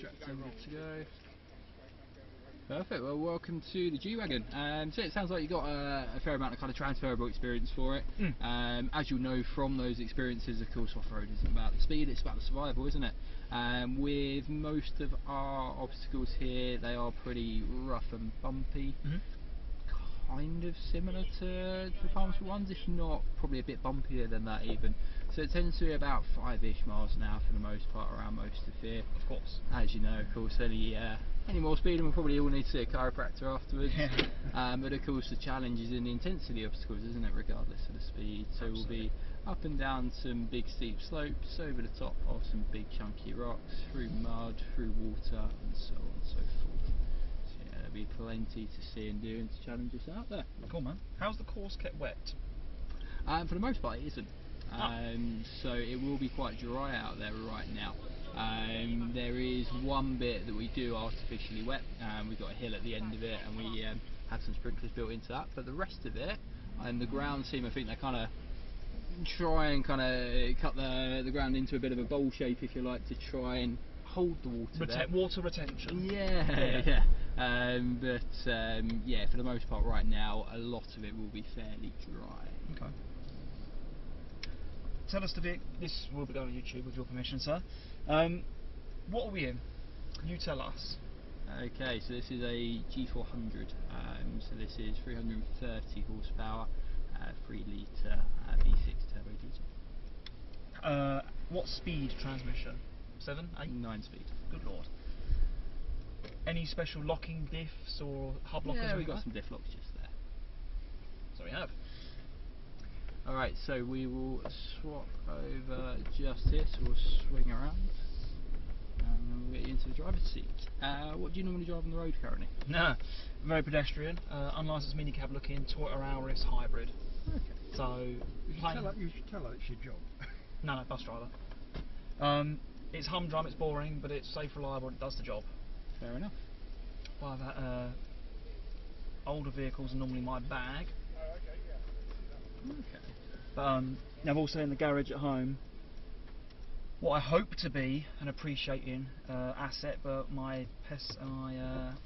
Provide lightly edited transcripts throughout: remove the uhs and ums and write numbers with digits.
strapped in, good to go. Perfect. Well, welcome to the G-Wagon. So it sounds like you got a fair amount of kind of transferable experience for it. As you'll know from those experiences, of course, off-road isn't about the speed, it's about the survival, isn't it? With most of our obstacles here, they are pretty rough and bumpy. Kind of similar to the Farmsville ones, if not probably a bit bumpier than that even. So it tends to be about 5-ish miles an hour for the most part around most of here. Of course. As you know, of course, any more speed and we'll probably all need to see a chiropractor afterwards. But of course the challenge is in the intensity of obstacles, isn't it, regardless of the speed. So we'll be up and down some big steep slopes, over the top of some big chunky rocks, through mud, through water and so on and so forth. There'll be plenty to see and do and to challenge us out there. Cool, man. How's the course kept wet? For the most part it isn't. So it will be quite dry out there right now. There is one bit that we do artificially wet. We've got a hill at the end of it and we had some sprinklers built into that, but the rest of it and the ground seam, I think they kind of try and kind of cut the ground into a bit of a bowl shape, if you like, to try and hold the water there. Water retention. Yeah. Yeah, for the most part right now a lot of it will be fairly dry. Okay. Tell us this will be going on YouTube with your permission, sir. What are we in? You tell us. Okay, so this is a G400, so this is 330 horsepower, 3 litre V6 turbo diesel. What speed transmission? 7, 8? 9 speed. Good lord. Any special locking diffs or hub lockers? Yeah, we've got some diff locks just there. So we have. Alright, so we will swap over just here, so we'll swing around and then we'll get you into the driver's seat. What do you normally drive on the road currently? Nah, very pedestrian, unlicensed minicab looking Toyota Auris hybrid. Okay. So, you should tell her it's your job. No, bus driver. It's humdrum, it's boring, but it's safe, reliable, and it does the job. Fair enough. Well, older vehicles are normally my bag. Okay. But I've also in the garage at home what I hope to be an appreciating asset, but my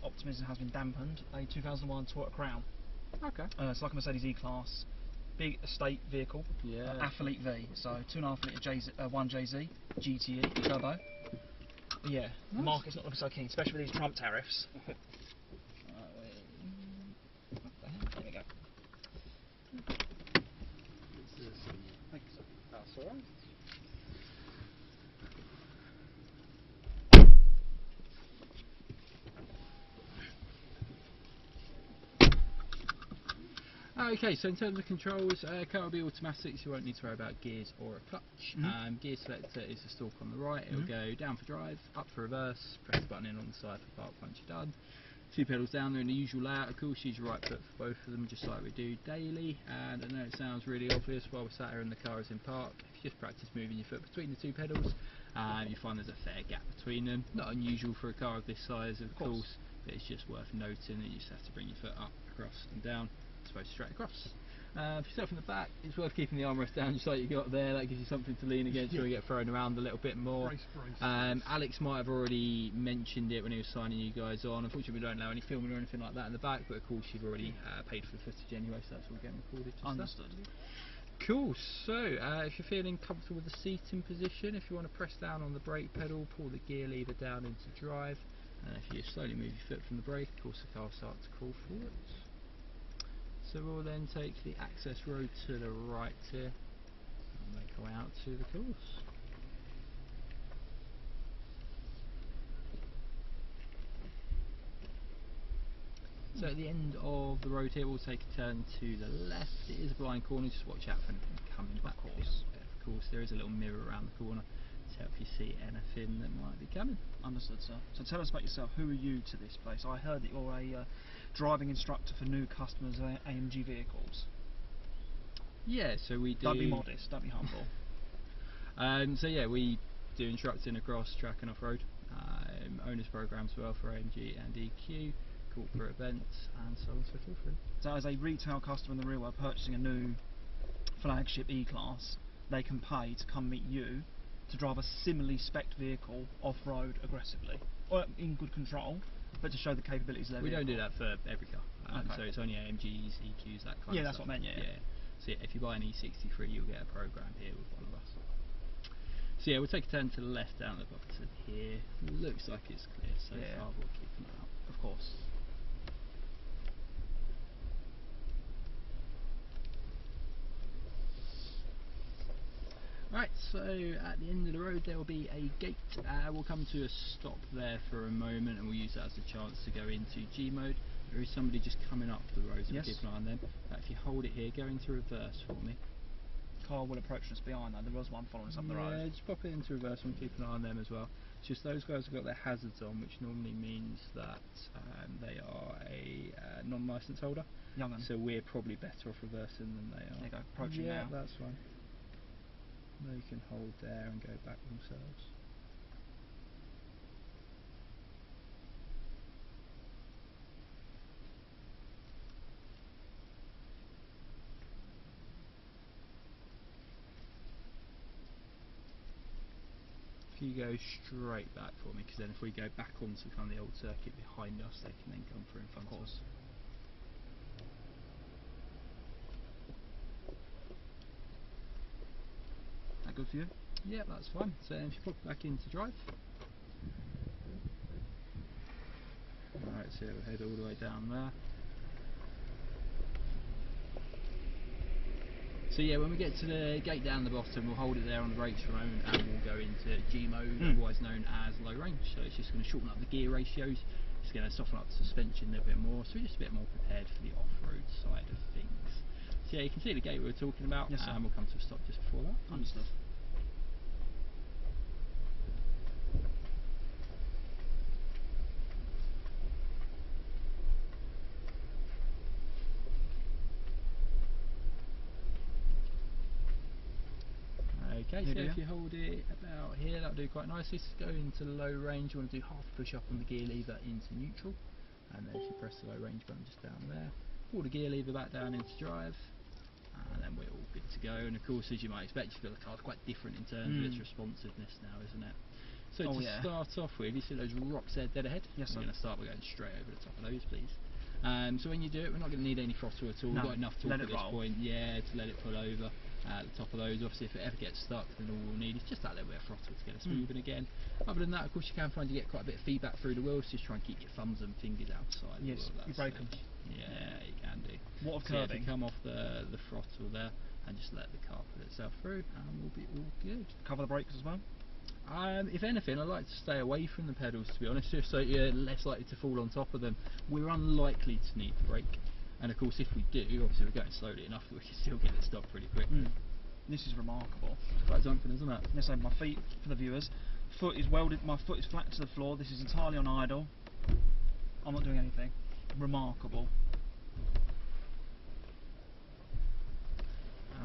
optimism has been dampened. A 2001 Toyota Crown. Okay. It's like a Mercedes E-Class, big estate vehicle. Yeah. Athlete V, so 2.5 litre 1JZ GTE turbo. But yeah, the market's not looking so keen, especially with these Trump tariffs. What the hell? There we go. That's alright. Okay, so in terms of controls, car will be automatics, you won't need to worry about gears or a clutch. Gear selector is the stalk on the right, it will go down for drive, up for reverse, press the button in on the side for park once you're done. 2 pedals down there in the usual layout, of course, use your right foot for both of them just like we do daily. And I know it sounds really obvious while we're sat here and the car is in park, if you just practice moving your foot between the 2 pedals, you find there's a fair gap between them. Not unusual for a car of this size, of course, but it's just worth noting that you just have to bring your foot up, across and down. Supposed straight across. For yourself in the back, it's worth keeping the armrest down just like you got there. That gives you something to lean against when you get thrown around a little bit more. Alex might have already mentioned it when he was signing you guys on. Unfortunately, we don't allow any filming or anything like that in the back, but of course you've already paid for the footage anyway, so that's all getting recorded. Understood. Cool. So if you're feeling comfortable with the seating position, if you want to press down on the brake pedal, pull the gear lever down into drive, and if you slowly move your foot from the brake, of course the car will start to crawl forwards. So we'll then take the access road to the right here and make our way out to the course. So at the end of the road here we'll take a turn to the left. It is a blind corner, just watch out for anything coming back. Of course there is a little mirror around the corner to help you see anything that might be coming. Understood, sir. So tell us about yourself. Who are you to this place? I heard that you're a driving instructor for new customers of AMG vehicles. Yeah, so we do... Don't be modest, don't be humble. So yeah, we do instructing across track and off-road. Owners programs as well for AMG and EQ, corporate events and so on and so forth. Really. So as a retail customer in the real world purchasing a new flagship E-Class, they can pay to come meet you to drive a similarly spec'd vehicle off-road aggressively, or in good control, but to show the capabilities of their We vehicle. don't do that for every car, Okay. so it's only AMGs, EQs, that kind of Yeah, that's stuff. what I meant, yeah. So yeah, if you buy an E63, you'll get a program here with one of us. So yeah, we'll take a turn to the left down the bottom here. Looks like it's clear so Yeah. far, we'll keep an eye out. Of course. Right, so at the end of the road there will be a gate. We'll come to a stop there for a moment and we'll use that as a chance to go into G mode. There is somebody just coming up the road, so Yes. keep an eye on them. If you hold it here, go into reverse for me. Car will approach us behind though, there was one following us up the road. Yeah, just pop it into reverse and keep an eye on them as well. It's just those guys have got their hazards on, which normally means that they are a non-licence holder. Young 'un. So we're probably better off reversing than they are. There you go, approaching yeah, now. that's fine. They can hold there and go back themselves. If you go straight back for me, because then if we go back onto kind of the old circuit behind us, they can then come through in front of us. That good for you? Yeah, that's fine. So if you pop back into drive. Alright, so we'll head all the way down there. So yeah, when we get to the gate down the bottom, we'll hold it there on the brakes for a moment and we'll go into G mode, otherwise known as low range. So it's just going to shorten up the gear ratios, it's going to soften up the suspension a little bit more, so we're just a bit more prepared for the off-road side of things. So yeah, you can see the gate we were talking about, yes, and we'll come to a stop just before that. Understood. Okay, so if you hold it about here, that'll do quite nicely. So go into low range, you want to do half push up on the gear lever into neutral, and then if you press the low range button just down there, pull the gear lever back down into drive, and then we're all good to go. And of course, as you might expect, you've got the car's quite different in terms of its responsiveness now, isn't it? So to start off with, you see those rocks there dead ahead? Yes, we're going to start by going straight over the top of those, please. So when you do it, we're not going to need any throttle at all. No, We've got enough torque at this roll. point, yeah, to let it pull over at the top of those. Obviously, if it ever gets stuck, then all we'll need is just that little bit of throttle to get us moving again. Other than that, of course, you can find you get quite a bit of feedback through the wheels. Just try and keep your thumbs and fingers outside. Yes, you break them. Yeah, you can do. What of so curbing? if you come off the throttle there and just let the car put itself through, and we'll be all good. Cover the brakes as well? If anything, I like to stay away from the pedals, to be honest, just so you're less likely to fall on top of them. We're unlikely to need the brake, and of course if we do, obviously we're going slowly enough that we can still get it stopped pretty quickly. This is remarkable. It's quite something, isn't it? Yes, so my feet, for the viewers, foot is welded, my foot is flat to the floor, this is entirely on idle. I'm not doing anything. Remarkable.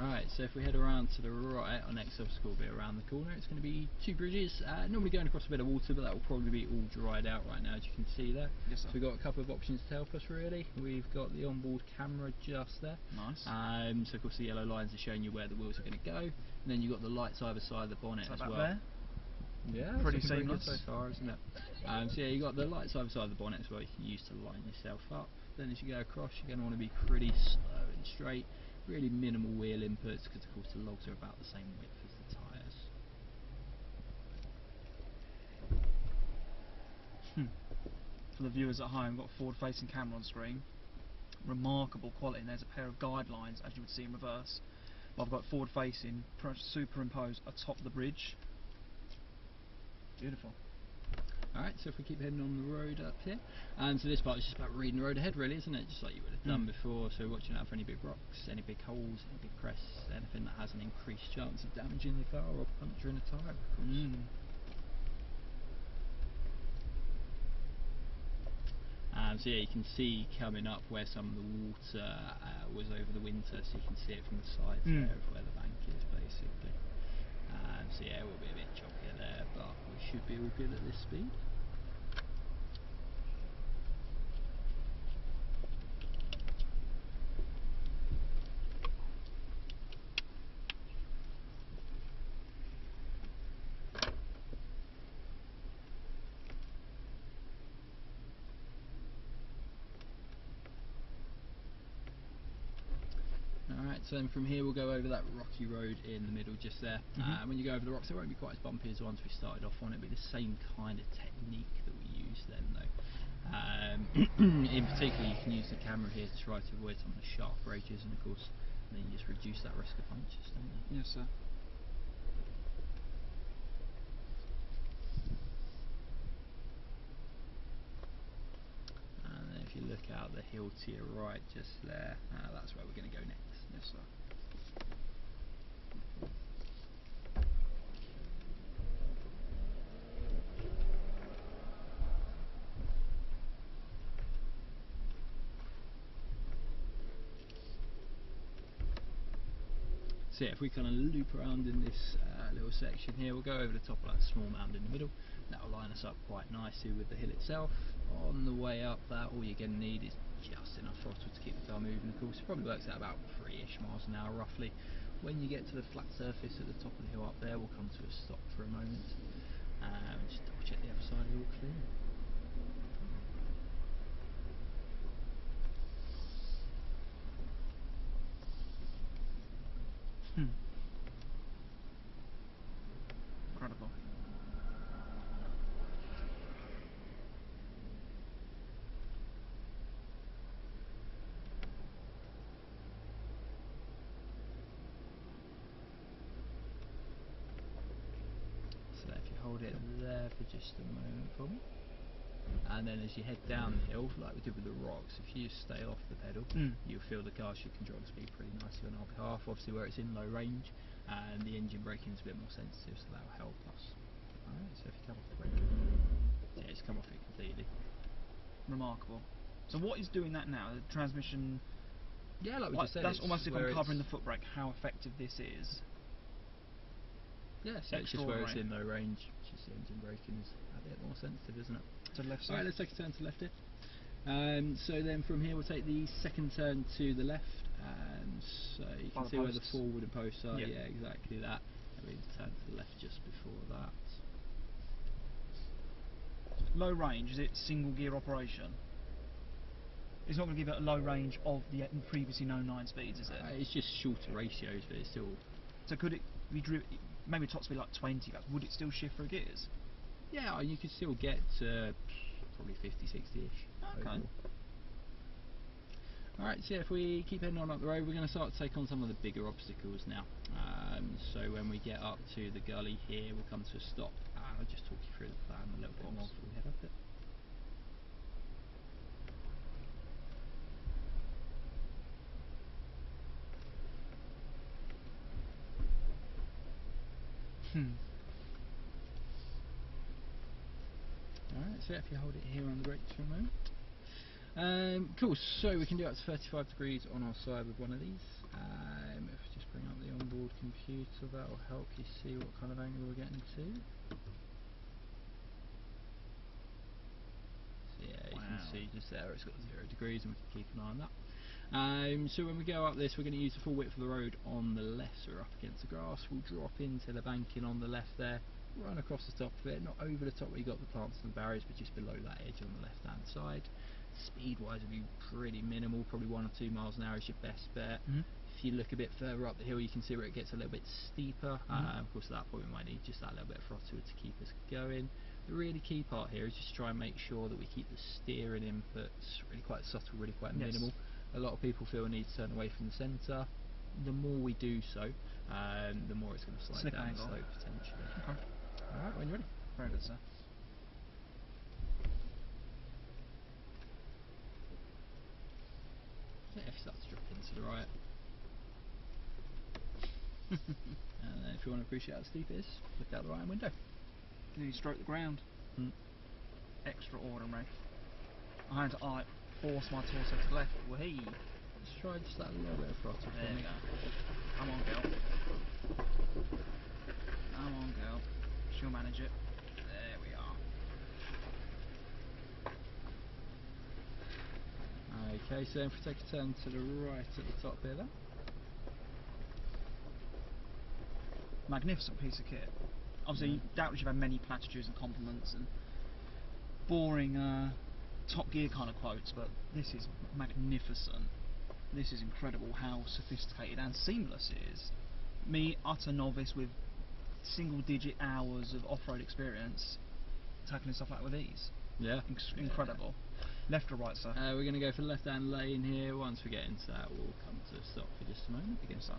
Alright, so if we head around to the right, our next obstacle will be around the corner. It's going to be two bridges, normally going across a bit of water, but that will probably be all dried out right now, as you can see there. Yes, sir. So we've got a couple of options to help us really. We've got the onboard camera just there. Nice. So of course the yellow lines are showing you where the wheels are going to go. And then you've got the lights either side of the bonnet as well. There? Yeah, pretty it's looking seamless pretty good so far, isn't it? So yeah, you've got the lights either side of the bonnet as well, you can use to line yourself up. Then as you go across, you're going to want to be pretty slow and straight. Really minimal wheel inputs, because of course the logs are about the same width as the tyres. For the viewers at home, we've got a forward facing camera on screen. Remarkable quality, and there's a pair of guidelines as you would see in reverse. But I've got forward facing superimposed atop the bridge. Beautiful. Alright, so if we keep heading on the road up here, so this part is just about reading the road ahead really, isn't it? Just like you would have done before, so watching out for any big rocks, any big holes, any big crests, anything that has an increased chance of damaging the car or puncturing a tyre, of course. So yeah, you can see coming up where some of the water was over the winter, so you can see it from the sides there of where the bank is basically. So yeah, we'll be a bit choppier there, but we should be all good at this speed. Alright, so then from here we'll go over that rocky road in the middle just there. When you go over the rocks, it won't be quite as bumpy as the ones we started off on. It'll be the same kind of technique that we use then though. In particular, you can use the camera here to try to avoid some of the sharper edges, and of course then you just reduce that risk of punctures, don't you? Yes, sir. And then if you look out the hill to your right just there, that's where we're going to go next. Yes, sir. So yeah, if we kind of loop around in this little section here, we'll go over the top of that small mound in the middle. That will line us up quite nicely with the hill itself. On the way up that, all you're going to need is just enough throttle to keep the car moving. Of course, it probably works out about 3-ish miles an hour roughly. When you get to the flat surface at the top of the hill up there, we'll come to a stop for a moment. Just double check the other side is all clear. Incredible. So if you hold it there for just a moment for me, and then as you head downhill, like we did with the rocks, if you just stay off the pedal, you'll feel the car should control the speed pretty nicely on our behalf. Obviously where it's in low range, and the engine braking is a bit more sensitive, so that will help us. Alright, so if you come off the brake, yeah, just come off it completely. Remarkable. So what is doing that now? The transmission... Yeah, like we just said, that's almost if I'm where covering the foot brake, how effective this is. Yeah, so it's just where it's in low range, just the engine braking is a bit more sensitive, isn't it? To the left side. Alright, let's take a turn to the left here. So then from here we'll take the second turn to the left, so you can see where the four wooden posts are. Yeah, exactly that. And we turn to the left just before that. Low range, is it single gear operation? It's not going to give it a low range of the previously known 9 speeds, is it? It's just shorter ratios, but it's still... So could it be driven, maybe top speed like 20, would it still shift for gears? Yeah, you could still get probably 50, 60-ish. Okay. Alright, so yeah, if we keep heading on up the road, we're going to start to take on some of the bigger obstacles now. So when we get up to the gully here, we'll come to a stop. I'll just talk you through the plan a little bit more before we head up it. Alright, so if you hold it here on the brakes for a moment. Cool, so we can do up to 35 degrees on our side with one of these. If we just bring up the onboard computer, that will help you see what kind of angle we're getting to. So yeah, you can see just there it's got 0 degrees, and we can keep an eye on that. So when we go up this, we're going to use the full width of the road on the left, so we're up against the grass. We'll drop into the banking on the left there, run across the top of it, not over the top where you got the plants and the barriers, but just below that edge on the left hand side. Speed wise will be pretty minimal, probably 1 or 2 miles an hour is your best bet. If you look a bit further up the hill, you can see where it gets a little bit steeper. Of course at that point we might need just that little bit of throttle to keep us going. The really key part here is just try and make sure that we keep the steering inputs really quite subtle, really quite minimal. A lot of people feel a need to turn away from the centre. The more we do so, the more it's going to slide down the slope potentially. Okay. Alright, when you're ready. Very good, sir. Yeah, if you start to drop into the right. And then if you want to appreciate how steep it is, look out the right hand window. Can you stroke the ground? Extraordinary. I had to force my torso to the left. Wahee! Let's try just that little bit of throttle for There me. we go. Come on, girl. Come on, girl. She'll manage it. There we are. Okay, so if we take a turn to the right at the top here then. Magnificent piece of kit. Obviously, doubtless you've had many platitudes and compliments and boring Top Gear kind of quotes, but this is magnificent. this is incredible how sophisticated and seamless it is. Me, utter novice with single-digit hours of off-road experience, tackling stuff like that with ease. Yeah. Incredible. Left or right, sir? We're going to go for the left-hand lane here. Once we get into that, we'll come to a stop for just a moment. Again, sir.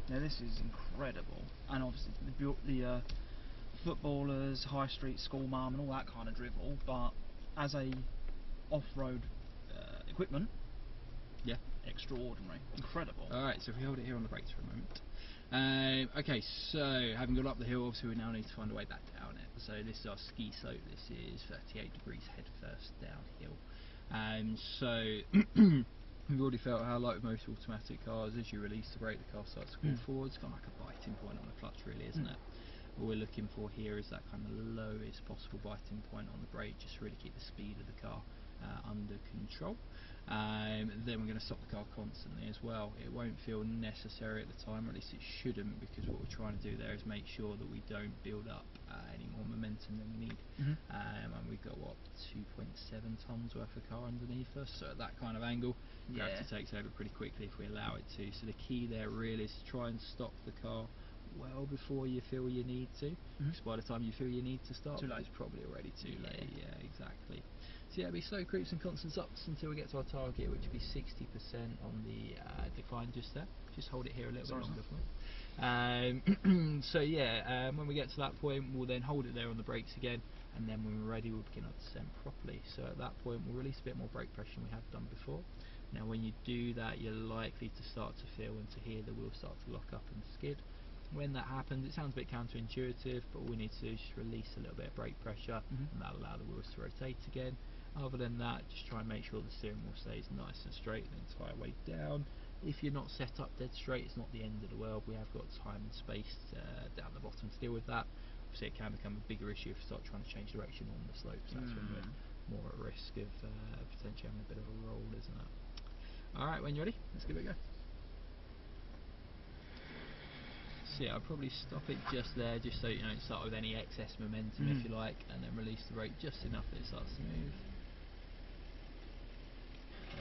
Now this is incredible, and obviously the footballers, high street school mum, and all that kind of drivel. But as a off-road equipment, yeah, extraordinary, incredible. All right, so if we hold it here on the brakes for a moment. Okay, so having got up the hill, obviously we now need to find a way back down it. So this is our ski slope. This is 38 degrees head first downhill. So we've already felt how, like with most automatic cars, as you release the brake, the car starts to pull forward. It's kind of like a biting point on the clutch, really, isn't it? What we're looking for here is that kind of lowest possible biting point on the brake, just to really keep the speed of the car under control. Then we're going to stop the car constantly as well. It won't feel necessary at the time, or at least it shouldn't, because what we're trying to do there is make sure that we don't build up any more momentum than we need. And we've got, what, 2.7 tonnes worth of car underneath us, so at that kind of angle, gravity takes over pretty quickly if we allow it to. So the key there really is to try and stop the car well before you feel you need to, because by the time you feel you need to start, it's probably already too late. Yeah, exactly. So yeah, it'll be slow creeps and constant ups until we get to our target, which will be 60% on the decline just there. Just hold it here a little bit longer for me. So yeah, when we get to that point, we'll then hold it there on the brakes again, and then when we're ready, we'll begin our descent properly. So at that point, we'll release a bit more brake pressure than we have done before. Now when you do that, you're likely to start to feel and to hear the wheel start to lock up and skid. When that happens, it sounds a bit counterintuitive, but all we need to do is just release a little bit of brake pressure, and that'll allow the wheels to rotate again. Other than that, just try and make sure the steering wheel stays nice and straight the entire way down. If you're not set up dead straight, it's not the end of the world. We have got time and space down the bottom to deal with that. Obviously it can become a bigger issue if you start trying to change direction on the slope, so that's when we're more at risk of potentially having a bit of a roll, isn't it? Alright, when you're ready, let's give it a go. So yeah, I'll probably stop it just there, just so you don't start with any excess momentum, if you like, and then release the brake just enough that it starts to move,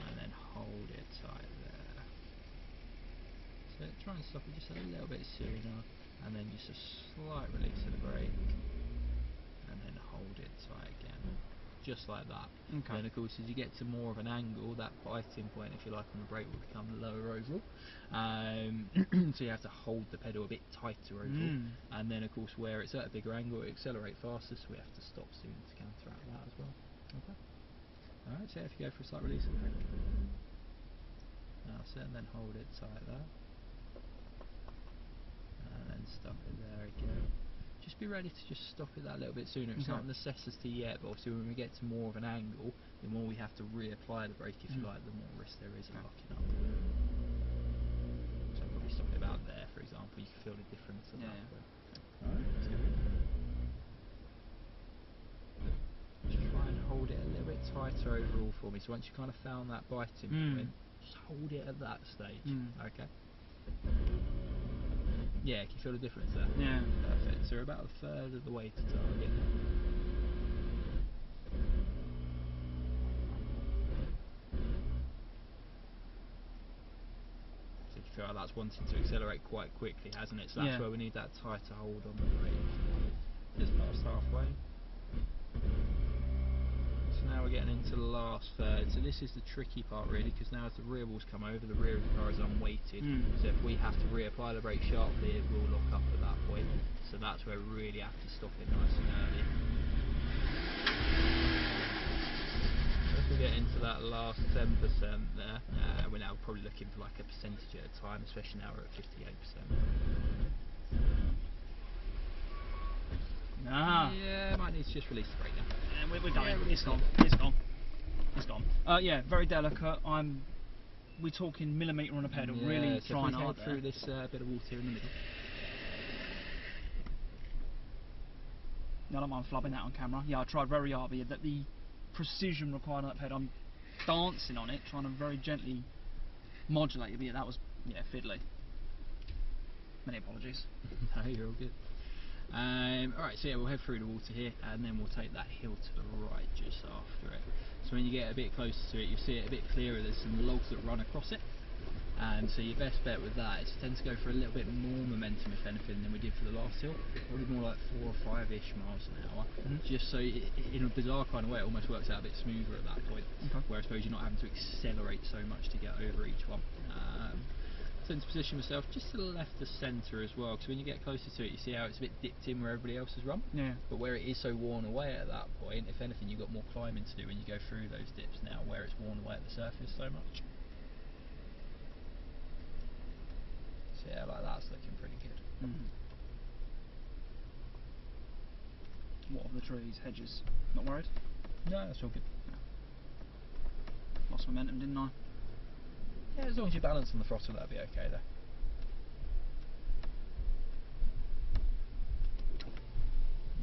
and then hold it tight there. So try and stop it just a little bit sooner, and then just a slight release of the brake, and then hold it tight again, just like that. And of course, as you get to more of an angle, that biting point, if you like, on the brake will become lower overall. So you have to hold the pedal a bit tighter overall. And then of course, where it's at a bigger angle, it accelerates faster, so we have to stop soon to counteract that as well. Okay. Alright, so if you go for a slight release of the brake. That's it, and then hold it tight there. And then stop it there again. Just be ready to just stop it that little bit sooner. It's not a necessity yet, but obviously when we get to more of an angle, the more we have to reapply the brake, if you like, the more risk there is of locking up. So I'll probably stop it about there, for example. You can feel the difference of that. Alright, let's give it. Just try and hold it a little bit tighter overall for me. So once you kind of found that biting point, just hold it at that stage. Okay. Yeah, can you feel the difference there? Yeah. Perfect. So we're about a third of the way to target. So you feel like that's wanting to accelerate quite quickly, hasn't it? So that's where we need that tighter hold on the brake. Just past halfway. So now we're getting into the last third. So this is the tricky part really, because now as the rear wheels come over, the rear of the car is unweighted. So if we have to reapply the brake sharply, it will lock up at that point. So that's where we really have to stop it nice and early. So if we get into that last 10% there, we're now probably looking for like a percentage at a time, especially now we're at 58%. Yeah, might need to just release the brake now. We're going. It's gone. It's gone. It's gone. Yeah, very delicate. We're talking millimetre on a pedal. Really so trying hard hard through this bit of water here in the middle. I don't mind flubbing that on camera. Yeah, I tried very hard, but the precision required on that pedal, I'm dancing on it, trying to very gently modulate it. But yeah, that was fiddly. Many apologies. No, you're all good. Alright, so yeah, we'll head through the water here, and then we'll take that hill to the right just after it. So when you get a bit closer to it, you'll see it a bit clearer. There's some logs that run across it. So your best bet with that is to tend to go for a little bit more momentum, if anything, than we did for the last hill. Probably more like 4 or 5-ish miles an hour. Just so, in a bizarre kind of way, it almost works out a bit smoother at that point. Where I suppose you're not having to accelerate so much to get over each one. Tend to position myself just to the left of centre as well, because when you get closer to it, you see how it's a bit dipped in where everybody else has run. Yeah. But where it is so worn away at that point, if anything, you've got more climbing to do when you go through those dips now, where it's worn away at the surface so much. So yeah, like that's looking pretty good. What of the trees, hedges? Not worried? No, that's all good. Lost momentum, didn't I? Yeah, as long as you balance on the throttle, that'll be okay there.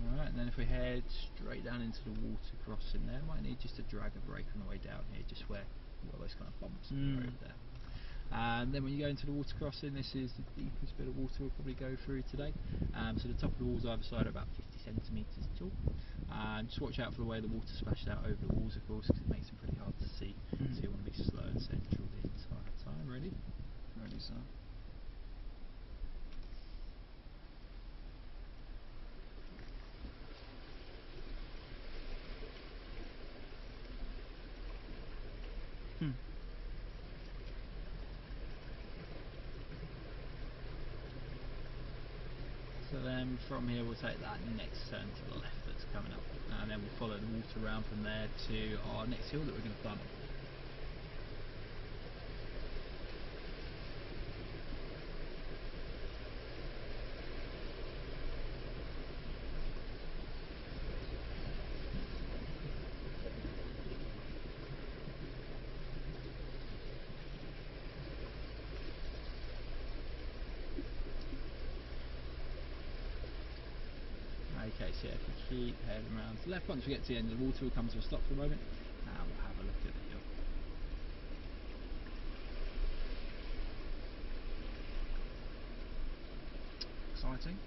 Alright, and then if we head straight down into the water crossing there, might need just to drag a brake on the way down here, just where all those kind of bumps on the road there. And then when you go into the water crossing, this is the deepest bit of water we'll probably go through today. So the top of the walls either side are about 50 centimetres tall. Just watch out for the way the water splashes out over the walls, of course, because it makes them pretty hard to see. So you want to be slow and central the entire time. Ready? Ready, sir. So then from here we'll take that next turn to the left that's coming up, and then we'll follow the water around from there to our next hill that we're going to climb up. Okay, so if we keep heading around to the left, once we get to the end of the water, we'll come to a stop for a moment, and we'll have a look at the hill. Exciting.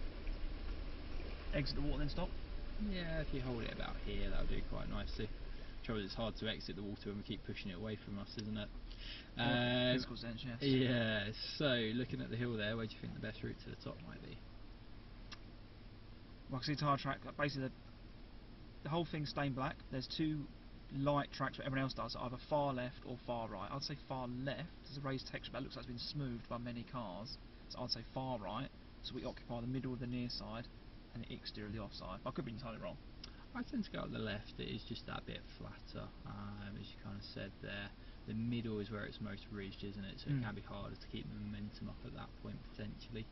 Exit the water, then stop? Yeah, if you hold it about here, that'll do quite nicely. Trouble is, it's hard to exit the water when we keep pushing it away from us, isn't it? Physical sense, yes. Yeah, so looking at the hill there, where do you think the best route to the top might be? Well, I can see tire track, basically the whole thing's stained black. There's 2 light tracks where everyone else does, either far left or far right. I'd say far left. There's a raised texture, but it looks like it's been smoothed by many cars. So I'd say far right, so we occupy the middle of the near side and the exterior of the offside. I could be entirely wrong. I tend to go up the left. It is just that bit flatter, as you kind of said there. The middle is where it's most ridged, isn't it? So it can be harder to keep momentum up at that point potentially.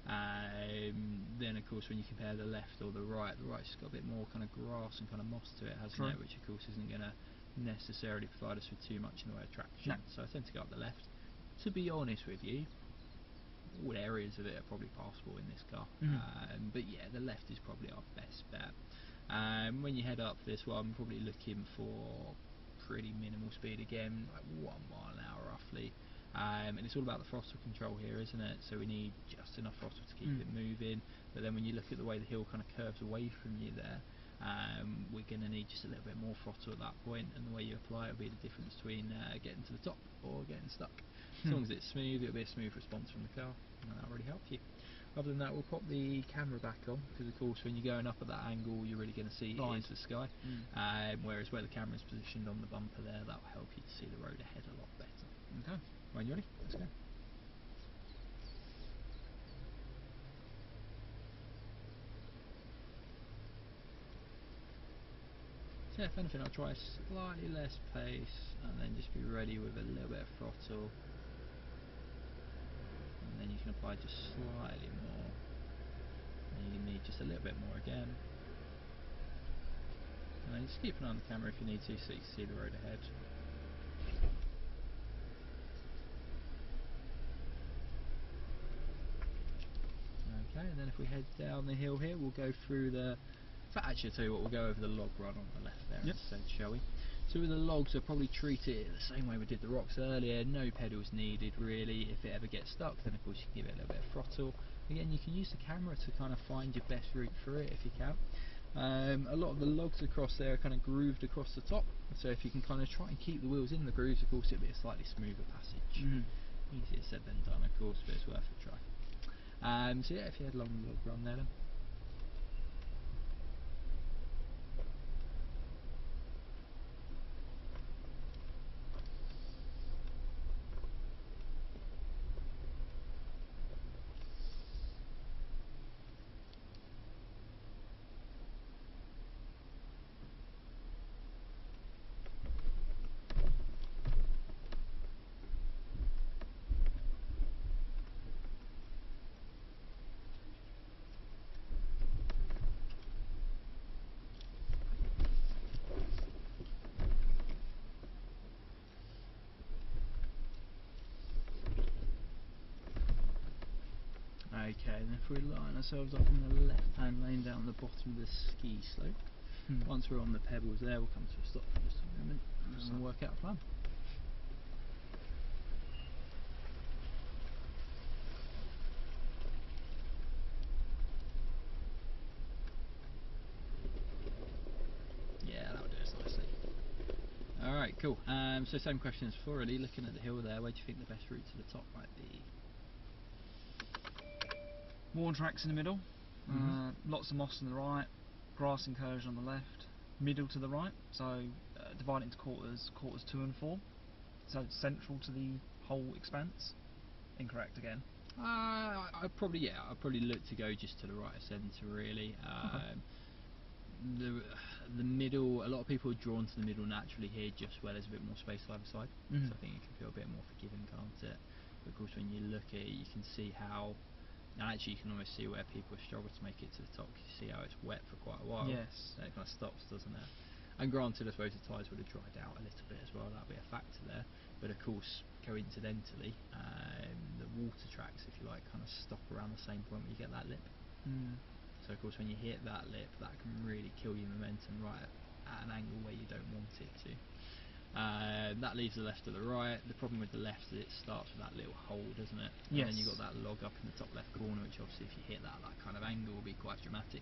Then of course when you compare the left or the right's just got a bit more kind of grass and kind of moss to it, hasn't it? Which of course isn't going to necessarily provide us with too much in the way of traction. So I tend to go up the left. To be honest with you, all areas of it are probably passable in this car. But yeah, the left is probably our best bet. When you head up this one, I'm probably looking for pretty minimal speed again, like 1 mile an hour roughly. And it's all about the throttle control here, isn't it? So we need just enough throttle to keep it moving. But then when you look at the way the hill kind of curves away from you there, we're going to need just a little bit more throttle at that point, and the way you apply it will be the difference between getting to the top or getting stuck. As long as it's smooth, it'll be a smooth response from the car, and that'll really help you. Other than that, we'll pop the camera back on, because of course when you're going up at that angle, you're really going to see is the sky. Whereas where the camera is positioned on the bumper there, that'll help you to see the road ahead a lot better. Okay. When you ready? Let's go. So if anything, I'll try slightly less pace, and then just be ready with a little bit of throttle. And then you can apply just slightly more, and you need just a little bit more again, and then just keep an eye on the camera if you need to, so you can see the road ahead. Okay, and then if we head down the hill here, we'll go through the... Actually, I'll tell you what, we'll go over the log run on the left there instead, shall we? So with the logs, I'll probably treat it the same way we did the rocks earlier. No pedals needed really. If it ever gets stuck, then of course you can give it a little bit of throttle. Again, you can use the camera to kind of find your best route through it if you can. A lot of the logs across there are kind of grooved across the top, so if you can kind of try and keep the wheels in the grooves, of course it'll be a slightly smoother passage. Easier said than done, of course, but it's worth a try. So yeah, if you had a long log run there then. Okay, and if we line ourselves up in the left hand lane down the bottom of the ski slope, once we're on the pebbles there, we'll come to a stop for just a moment and we'll work out a plan. Yeah, that'll do us nicely. Alright, cool. So same question as before really, looking at the hill there, where do you think the best route to the top might be? Worn tracks in the middle, lots of moss on the right, grass incursion on the left, middle to the right, so divide it into quarters 2 and 4, so it's central to the whole expanse. Incorrect again. I'd probably look to go just to the right of centre really. The middle, a lot of people are drawn to the middle naturally here, just where there's a bit more space either side, so I think it can feel a bit more forgiving, can't it? But of course when you look at it you can see how, and actually you can almost see where people struggle to make it to the top. You see how it's wet for quite a while. Yes. And it kind of stops, doesn't it? And granted, I suppose the tyres would have dried out a little bit as well. That'll be a factor there. But of course, coincidentally, the water tracks, if you like, kind of stop around the same point where you get that lip. So of course, when you hit that lip, that can really kill your momentum right at an angle where you don't want it to. That leaves the left to the right. The problem with the left is it starts with that little hole, doesn't it? And then you've got that log up in the top left corner, which obviously if you hit that kind of angle will be quite dramatic.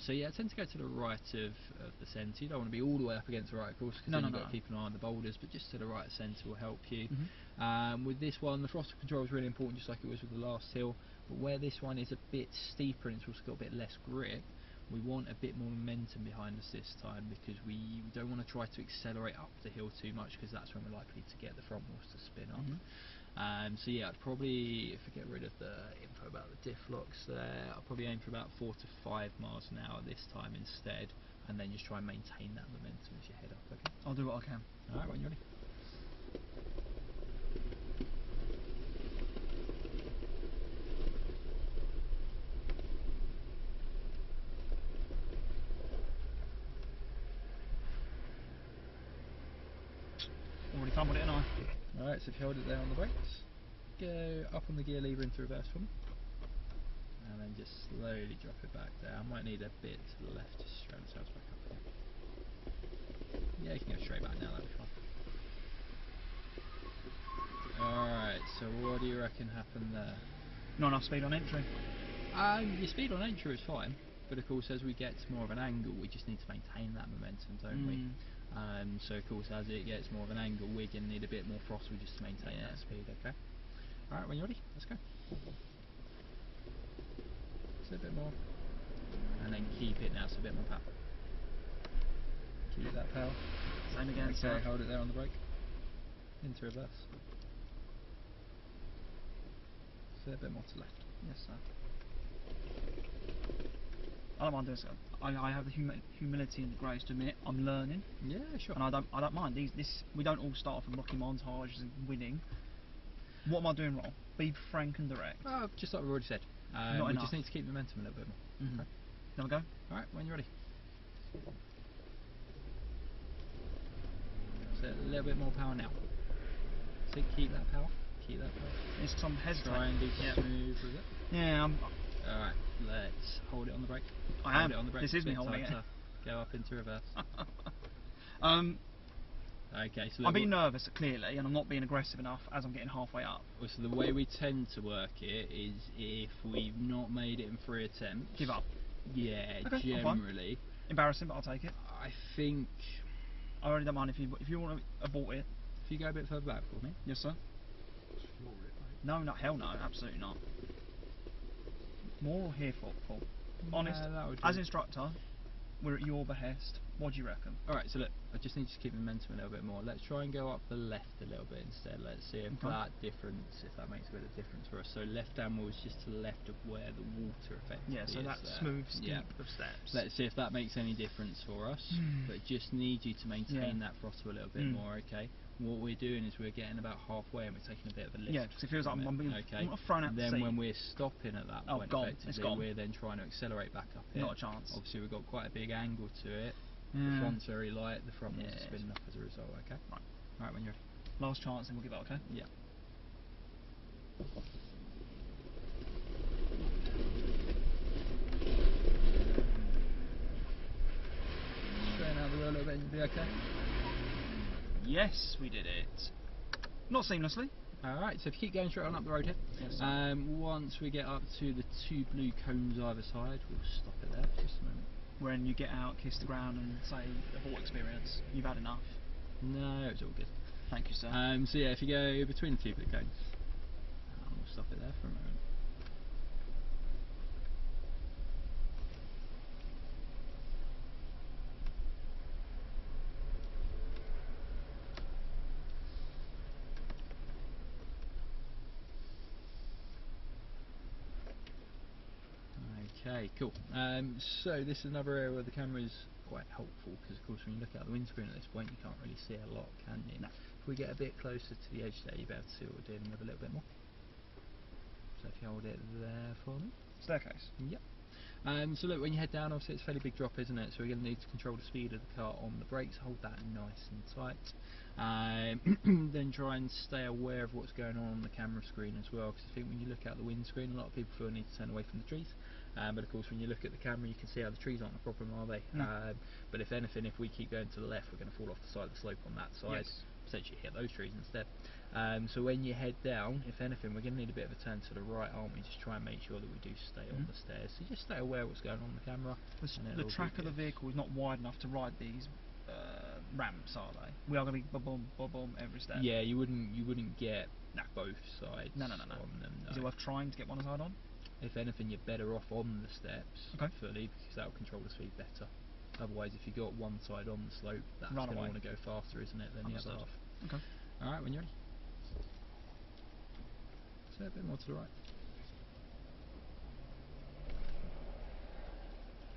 So yeah, I tend to go to the right of the centre. You don't want to be all the way up against the right, of course, because then you've got to keep an eye on the boulders, but just to the right of centre will help you. With this one, the throttle control is really important, just like it was with the last hill, but where this one is a bit steeper and it's also got a bit less grip, we want a bit more momentum behind us this time, because we don't want to try to accelerate up the hill too much, because that's when we're likely to get the front wheels to spin up. So yeah, I'd probably, if I get rid of the info about the diff locks there, I'll probably aim for about 4 to 5 miles an hour this time instead, and then just try and maintain that momentum as you head up. Okay, I'll do what I can. Alright, when you're ready. Already fumbled it, haven't I? Alright, so if you hold it there on the brakes, go up on the gear lever into reverse for me, and then just slowly drop it back down. Might need a bit to the left to straighten ourselves back up again. Yeah, you can go straight back now, that'll be fine. Alright, so what do you reckon happened there? Not enough speed on entry. Your speed on entry is fine, but of course as we get to more of an angle we just need to maintain that momentum, don't we? So of course as it gets more of an angle we're going to need a bit more throttle just to maintain that speed, okay? Alright, when you're ready, let's go. So a bit more, and then keep it now, so a bit more power. Keep that power. Same again, Okay, sir. hold it there on the brake. Into reverse. So a bit more to the left. Yes, sir. I don't mind this. I have the humility and the grace to admit I'm learning. Yeah, sure. And I don't mind. We don't all start off in rocky montages and winning. What am I doing wrong? Be frank and direct. Just like we already said. Not we enough. just need to keep the momentum a little bit more. Okay. Have a go? Alright, when you're ready. So a little bit more power now. So keep that power. Keep that power. It's some hesitation. Try and be smooth with it. Yeah, Alright, let's hold it on the brake. I hold am. It on the brake. This is me holding it. Go up into reverse. Okay, so I'm being nervous, clearly, and I'm not being aggressive enough as I'm getting halfway up. so the way we tend to work it is if we've not made it in 3 attempts. Give up. Yeah, Okay, generally. Embarrassing, but I'll take it. I think I already don't mind if you want to abort it. if you go a bit further back for me. Yes, sir. Floor it, mate. No, not hell no, absolutely not. More or here, Paul? Honest, that would as do. instructor, we're at your behest. What do you reckon? Alright, so look, I just need to keep the momentum a little bit more. Let's try and go up the left a little bit instead. Let's see if that makes a bit of difference for us. So left downward is just to the left of where the water effectively Yeah, so is that there. smooth steep Yeah. of steps. Let's see if that makes any difference for us. But just need you to maintain that throttle a little bit more, okay? What we're doing is we're getting about halfway and we're taking a bit of a lift. Yeah, because it feels like I'm being thrown out the Then seat. when we're stopping at that point, gone. It's effectively, gone. we're then trying to accelerate back up it. Not a chance. Obviously, we've got quite a big angle to it. Yeah. The front's very light, the front wants to spin up as a result, okay? Right. Alright, when you're ready. Last chance, and we'll give up, okay? Yeah. Straighten out the wheel a little bit and you'll be okay. Yes, we did it. Not seamlessly. Alright, so if you keep going straight on up the road here, Yes, sir. once we get up to the 2 blue cones either side, we'll stop it there for just a moment. When you get out, kiss the ground, and say, abort experience, you've had enough. No, it's all good. Thank you, sir. So yeah, if you go between the 2 blue cones, we'll stop it there for a moment. Okay, cool. So this is another area where the camera is quite helpful because of course when you look out the windscreen at this point you can't really see a lot, can you? No. If we get a bit closer to the edge there you'll be able to see what we're dealing with a little bit more. So if you hold it there for me. Staircase. Yep. So look, when you head down, obviously it's a fairly big drop, isn't it? So we're going to need to control the speed of the car on the brakes, hold that nice and tight. Then try and stay aware of what's going on the camera screen as well, because I think when you look out the windscreen, a lot of people feel the need to turn away from the trees. But of course when you look at the camera you can see how the trees aren't a problem, are they? No. But if anything, if we keep going to the left we're going to fall off the side of the slope on that side. Yes. Potentially hit those trees instead. So when you head down, if anything, we're going to need a bit of a turn to the right, aren't we? Just try and make sure that we do stay on the stairs. So just stay aware of what's going on the camera. The track of the vehicle is not wide enough to ride these ramps, are they? We are going to be boom, boom, boom every step. Yeah, you wouldn't get both sides No. on them. No. Is it worth trying to get one side on? If anything, you're better off on the steps fully because that will control the speed better. Otherwise, if you got one side on the slope, that's going to want to go faster, isn't it, than the other half. Okay. Alright, when you're ready. So a bit more to the right.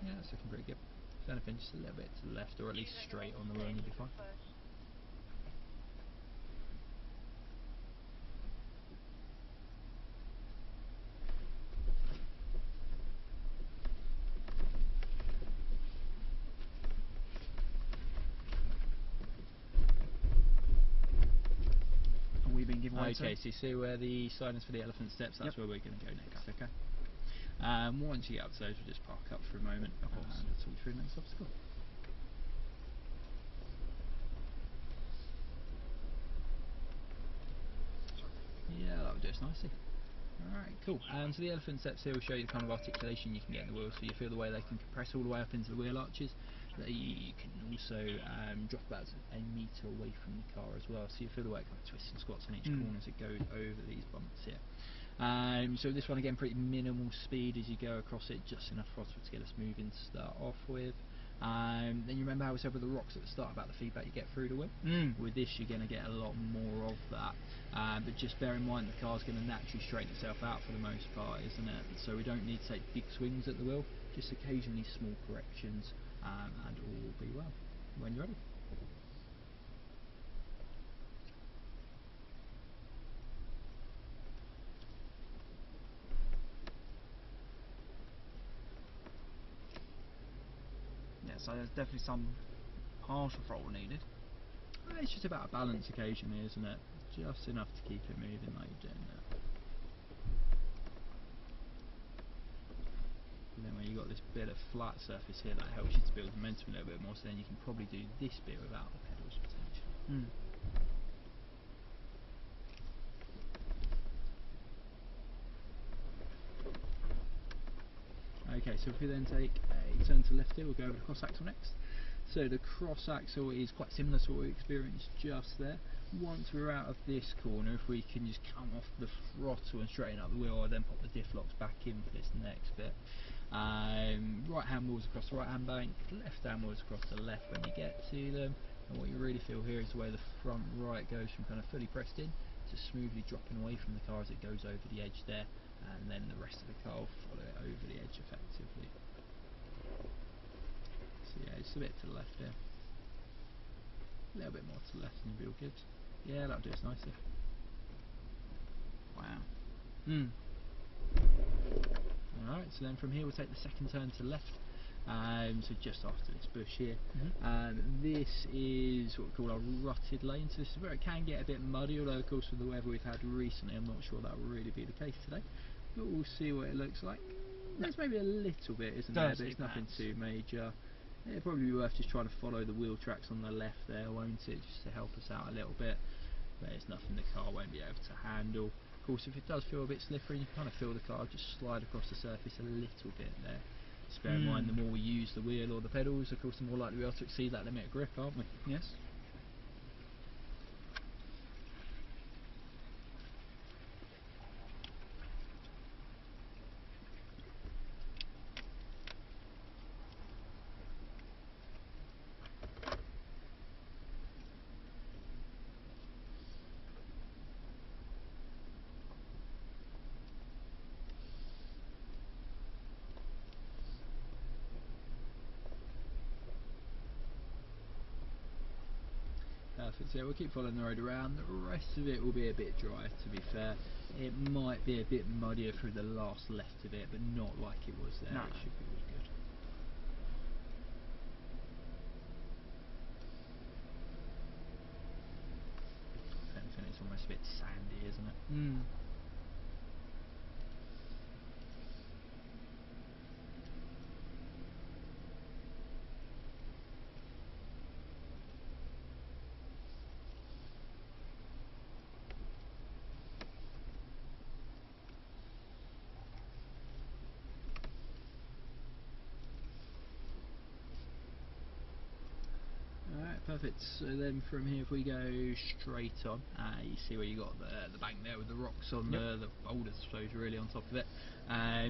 Yeah, that's looking pretty good. If anything, just a little bit to the left, or at least straight on the wheel and you'll be fine. We've been given away Okay, so you see where the sign is for the elephant steps, that's where we're going to go next, okay? Once you get up to those, we'll just park up for a moment and talk through the next obstacle. Yeah, that'll do us nicely. Alright, cool. So the elephant steps here will show you the kind of articulation you can get in the wheels, so you feel the way they can compress all the way up into the wheel arches. You can also drop about a metre away from the car as well, so you feel the way it kind of twists and squats on each corner as it goes over these bumps here. So this one again, pretty minimal speed as you go across it, just enough throttle to get us moving to start off with. Then you remember how we said with the rocks at the start about the feedback you get through the wheel? With this you're going to get a lot more of that, but just bear in mind the car's going to naturally straighten itself out for the most part, isn't it? So we don't need to take big swings at the wheel, just occasionally small corrections, and all will be well. When you're ready. Yeah, so there's definitely some partial throttle needed. It's just about a balance occasionally, isn't it? Just enough to keep it moving like you're doing there. And then when you've got this bit of flat surface here, that helps you to build momentum a little bit more, so then you can probably do this bit without the pedals potentially. Mm. Okay, so if we then take a turn to left here, we'll go over the cross axle next. So the cross axle is quite similar to what we experienced just there. Once we're out of this corner, if we can just come off the throttle and straighten up the wheel, I'll then pop the diff locks back in for this next bit. Right hand wheels across the right hand bank, left hand wheels across the left when you get to them. And what you really feel here is the way the front right goes from kind of fully pressed in to smoothly dropping away from the car as it goes over the edge there, and then the rest of the car will follow it over the edge effectively. So yeah, just a bit to the left there. A little bit more to the left and you'll be all good. Yeah, that'll do us nicely. Wow. Mm. Alright, so then from here we'll take the second turn to the left. So just after this bush here. This is what we call our rutted lane, so this is where it can get a bit muddy, although of course with the weather we've had recently I'm not sure that will really be the case today, but we'll see what it looks like. There's maybe a little bit, isn't there, but it's nothing too major. It'll probably be worth just trying to follow the wheel tracks on the left there, won't it, just to help us out a little bit, but it's nothing the car won't be able to handle. Of course, if it does feel a bit slippery, you can kind of feel the car just slide across the surface a little bit there. Just bear in mind, the more we use the wheel or the pedals, of course the more likely we are to exceed that limit of grip, aren't we? Yes. Perfect, so yeah, we'll keep following the road around. The rest of it will be a bit dry, to be fair. It might be a bit muddier through the last left of it, but not like it was there. No. It should be all good. If anything, it's almost a bit sandy, isn't it? Mm. Alright, perfect. So then from here, if we go straight on, you see where you got the bank there with the rocks on, the boulders, I suppose, really on top of it.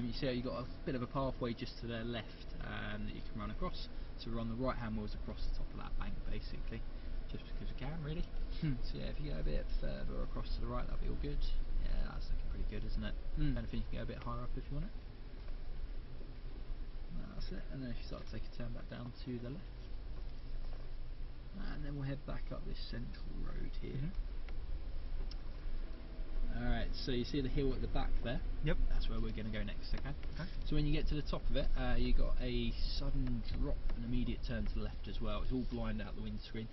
You see how you got a bit of a pathway just to the left that you can run across. So we're on the right hand wheels across the top of that bank, basically, just because we can, really. So yeah, if you go a bit further across to the right, that'll be all good. Yeah, that's looking pretty good, isn't it? Anything, you can go a bit higher up if you want it. That's it. And then if you start to take a turn back down to the left, and then we'll head back up this central road here. Alright, so you see the hill at the back there? Yep. That's where we're going to go next, okay? Okay. So when you get to the top of it, you got a sudden drop, an immediate turn to the left as well. It's all blind out the windscreen.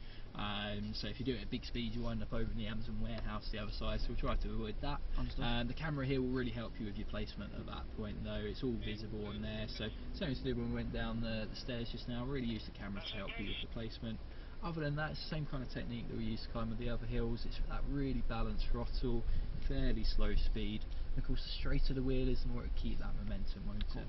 So if you do it at big speed, you wind up over in the Amazon warehouse the other side, so we'll try to avoid that. The camera here will really help you with your placement at that point though. It's all visible on there, so same as we did when we went down the stairs just now, really use the camera to help you with the placement. Other than that, it's the same kind of technique that we use to climb with the other hills. It's that really balanced throttle, fairly slow speed. And of course, the straighter the wheel is, the more it keep that momentum, won't it?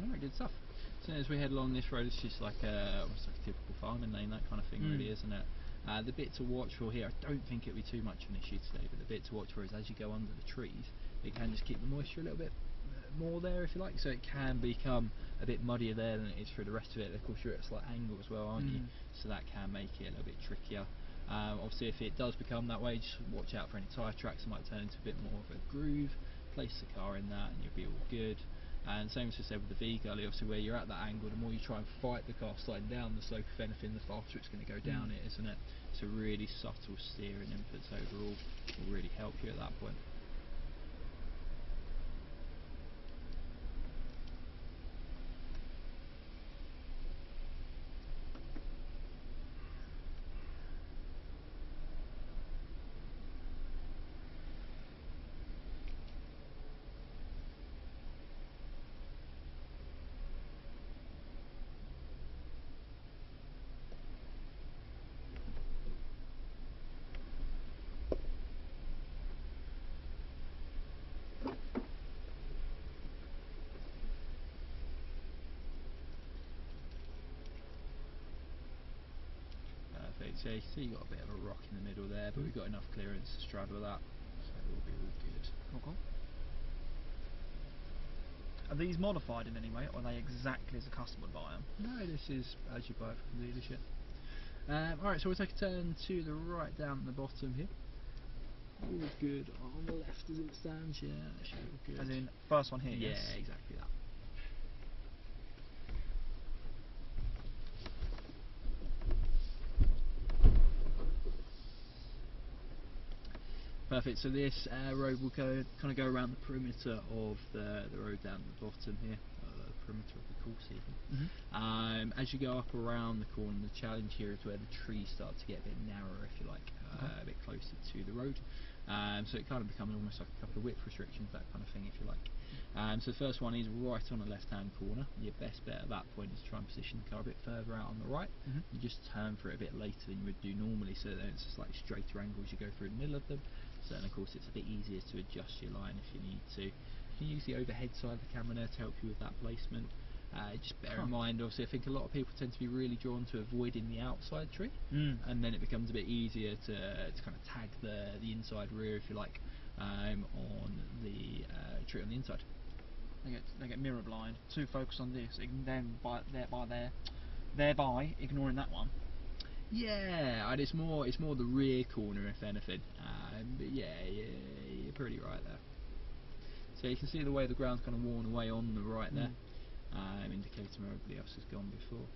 Alright, good stuff. So as we head along this road, it's just like almost like a typical farming lane, that kind of thing, really, isn't it? The bit to watch for here, I don't think it'll be too much of an issue today, but the bit to watch for is as you go under the trees, it can just keep the moisture a little bit more there, if you like, so it can become a bit muddier there than it is through the rest of it. Of course, you're at a slight angle as well, aren't you? So that can make it a little bit trickier. Obviously, if it does become that way, just watch out for any tyre tracks. It might turn into a bit more of a groove. Place the car in that and you'll be all good. And same as I said with the V-gully, obviously where you're at that angle, the more you try and fight the car sliding down the slope, if anything, the faster it's going to go down it, isn't it? So really subtle steering inputs overall will really help you at that point. So you see you've got a bit of a rock in the middle there, but we've got enough clearance to straddle that, so it will be all good. Cool. Are these modified in any way, or are they exactly as a customer would buy them? No, this is as you buy it from the dealership. Alright, so we'll take a turn to the right down at the bottom here. All good on the left as it stands, yeah, that should be all good. As in, first one here, yeah, yes? exactly that. Perfect, so this road will kind of go around the perimeter of the road down at the bottom here, the perimeter of the course even. As you go up around the corner, the challenge here is where the trees start to get a bit narrower, if you like, a bit closer to the road. So it kind of becomes almost like a couple of width restrictions, that kind of thing, if you like. So the first one is right on the left hand corner. Your best bet at that point is to try and position the car a bit further out on the right. You just turn for it a bit later than you would do normally, so then it's just like straighter angles you go through the middle of them. So then of course it's a bit easier to adjust your line if you need to. You can use the overhead side of the camera there to help you with that placement. Just bear in mind, obviously, I think a lot of people tend to be really drawn to avoiding the outside tree, and then it becomes a bit easier to kind of tag the inside rear, if you like, on the tree on the inside. They get mirror blind, too focused on this, thereby ignoring that one. Yeah, and it's more the rear corner if anything. But yeah, you're pretty right there. So you can see the way the ground's kind of worn away on the right there, indicating where everybody else has gone before.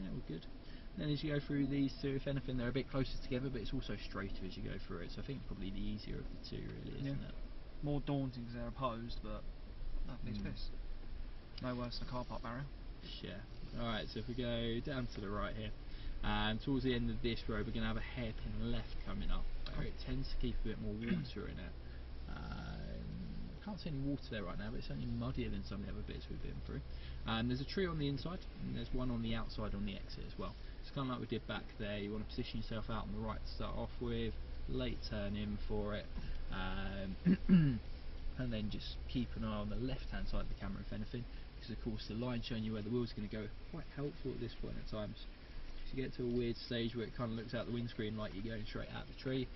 Yeah, all good. Then as you go through these two, if anything, they're a bit closer together, but it's also straighter as you go through it. So I think probably the easier of the two, really, isn't it? More daunting because they're opposed, but no, piece. No worse than a car park barrier. Yeah. Alright, so if we go down to the right here, towards the end of this road we're going to have a hairpin left coming up, where it tends to keep a bit more water in it. Can't see any water there right now, but it's only muddier than some of the other bits we've been through. There's a tree on the inside, and there's one on the outside on the exit as well. It's kind of like we did back there. You want to position yourself out on the right to start off with, late turn in for it, and then just keep an eye on the left hand side of the camera if anything, because of course the line showing you where the wheels are going to go quite helpful at this point at times. So you get to a weird stage where it kind of looks out the windscreen like you're going straight out the tree,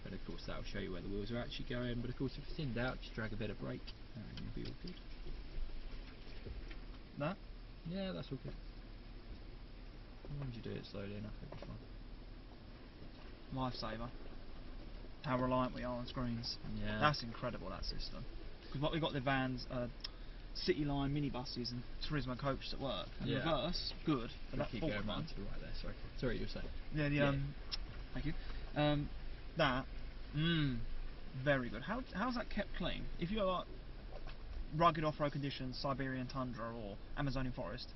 but of course that will show you where the wheels are actually going. But of course if it's in doubt, just drag a bit of brake and you'll be all good. That? Yeah, that's all good. As long as you do it slowly enough, it'll be fine. Lifesaver. How reliant we are on screens. Yeah. That's incredible, that system. Because what we've got the vans, City Line minibuses and Turismo coaches at work. And reverse, good. But that keep forward going one. round to the right there, sorry you were saying. Yeah, thank you. That, very good. How's that kept clean? If you're like rugged off-road conditions, Siberian tundra or Amazonian forest,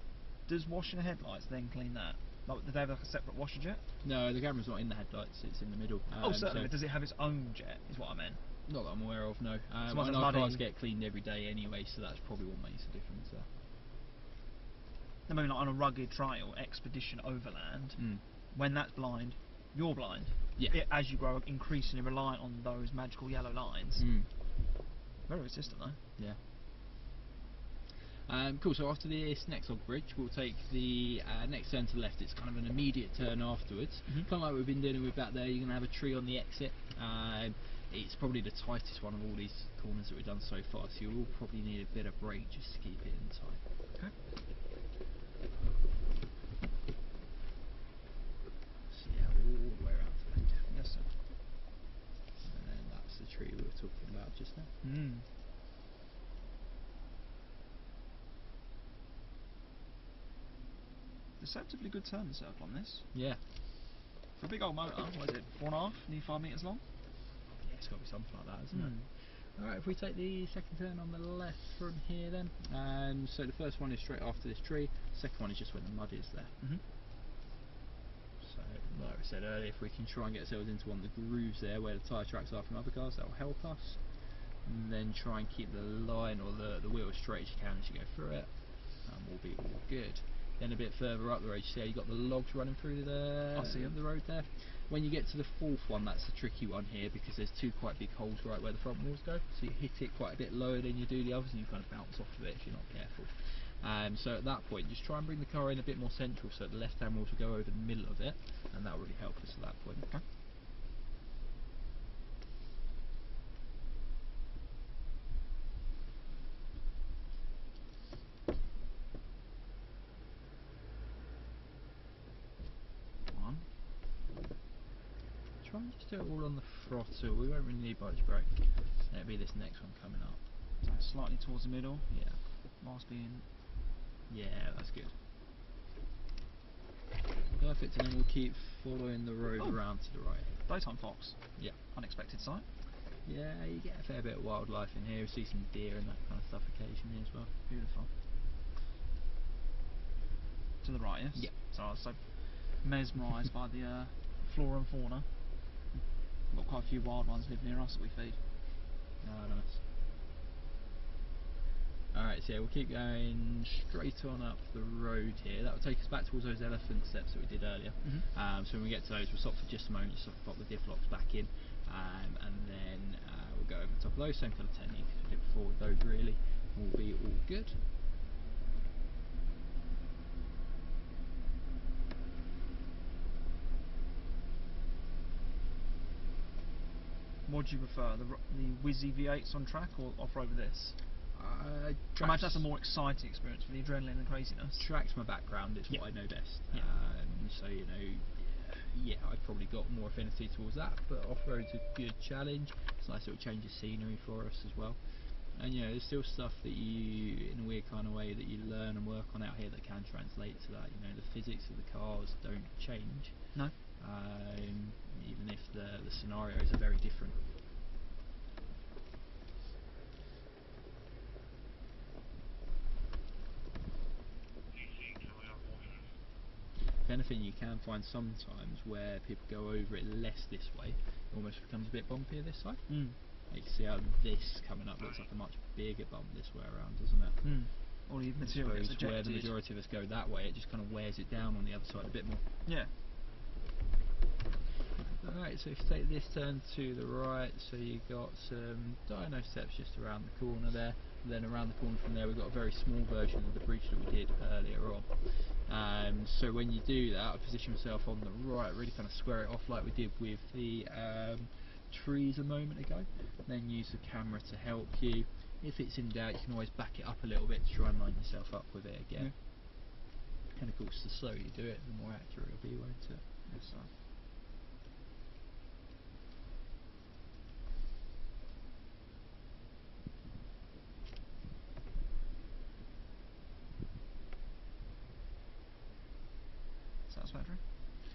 does washing the headlights then clean that? Like, do they have like a separate washer jet? No, the camera's not in the headlights, it's in the middle. Certainly, so but does it have its own jet, is what I meant? not that I'm aware of, no. So I know cars get cleaned every day anyway, so that's probably what makes the difference there. I mean, like on a rugged trail, expedition, overland, when that's blind, you're blind. Yeah. As you grow increasingly reliant on those magical yellow lines. Very good system though. Yeah. Cool, so after this next log bridge we'll take the next turn to the left. It's kind of an immediate turn afterwards. Kind of like we've been dealing with back there. You're going to have a tree on the exit. It's probably the tightest one of all these corners that we've done so far, so you will probably need a bit of brake just to keep it in tight. Okay. So yeah, all the way around to the left. Yes sir. And then that's the tree we were talking about just now. Deceptively good turn circle on this. Yeah. For a big old motor, what is it, 4.5, nearly 5 metres long? Yeah, it's got to be something like that, isn't it? Alright, if we take the second turn on the left from here then. So the first one is straight after this tree, the second one is just where the mud is there. So, like I said earlier, if we can try and get ourselves into one of the grooves there where the tyre tracks are from other cars, that will help us. And then try and keep the line or the wheel as straight as you can as you go through it, and we'll be all good. Then a bit further up the road, you see how you got the logs running through I see 'em. the road there. When you get to the fourth one, that's the tricky one here, because there's two quite big holes right where the front wheels go. So you hit it quite a bit lower than you do the others, and you kind of bounce off of it if you're not careful. So at that point, just try and bring the car in a bit more central, so the left-hand wheels will go over the middle of it, and that will really help us at that point. Okay. One. Try and just do it all on the throttle. We won't really need budge brake. It'll be this next one coming up. So slightly towards the middle, Yeah. whilst being Yeah, that's good. Perfect, and then we'll keep following the road around to the right. daytime fox. Yeah. Unexpected sight. Yeah, you get a fair bit of wildlife in here. You see some deer and that kind of stuff occasionally as well. Beautiful. To the right, yes? Yeah. So I was so mesmerised by the flora and fauna. We've got quite a few wild ones live near us that we feed. Oh, nice. Alright, so yeah, we'll keep going straight on up the road here. That will take us back towards those elephant steps that we did earlier. So when we get to those, we'll stop for just a moment, just pop the diff locks back in, and then we'll go over the top of those, same kind of technique as we did before with those really. Will be all good. What do you prefer, the Whizzy V8s on track or off-road with this? I imagine that's a more exciting experience for the adrenaline and craziness. Track's my background, it's what I know best. Yeah. So, you know, yeah, I've probably got more affinity towards that, but off-road's a good challenge. It's a nice little change of scenery for us as well. And, you know, there's still stuff that you, in a weird kind of way, that you learn and work on out here that can translate to that. You know, the physics of the cars don't change. No. Even if the scenarios are very different. If anything, you can find sometimes where people go over it less this way, it almost becomes a bit bumpier this side. You can see how this coming up looks like a much bigger bump this way around, doesn't it? Or the I material gets suppose where the ejected. majority of us go that way, it just kind of wears it down on the other side a bit more. Yeah. Alright, so if you take this turn to the right, so you've got some dyno steps just around the corner there, and then around the corner from there we've got a very small version of the bridge that we did earlier on. So when you do that, I position myself on the right, really kind of square it off like we did with the trees a moment ago, then use the camera to help you. If it's in doubt, you can always back it up a little bit to try and line yourself up with it again. And of course, the slower you do it, the more accurate it'll be, won't it? Yes, sir. Satisfactory?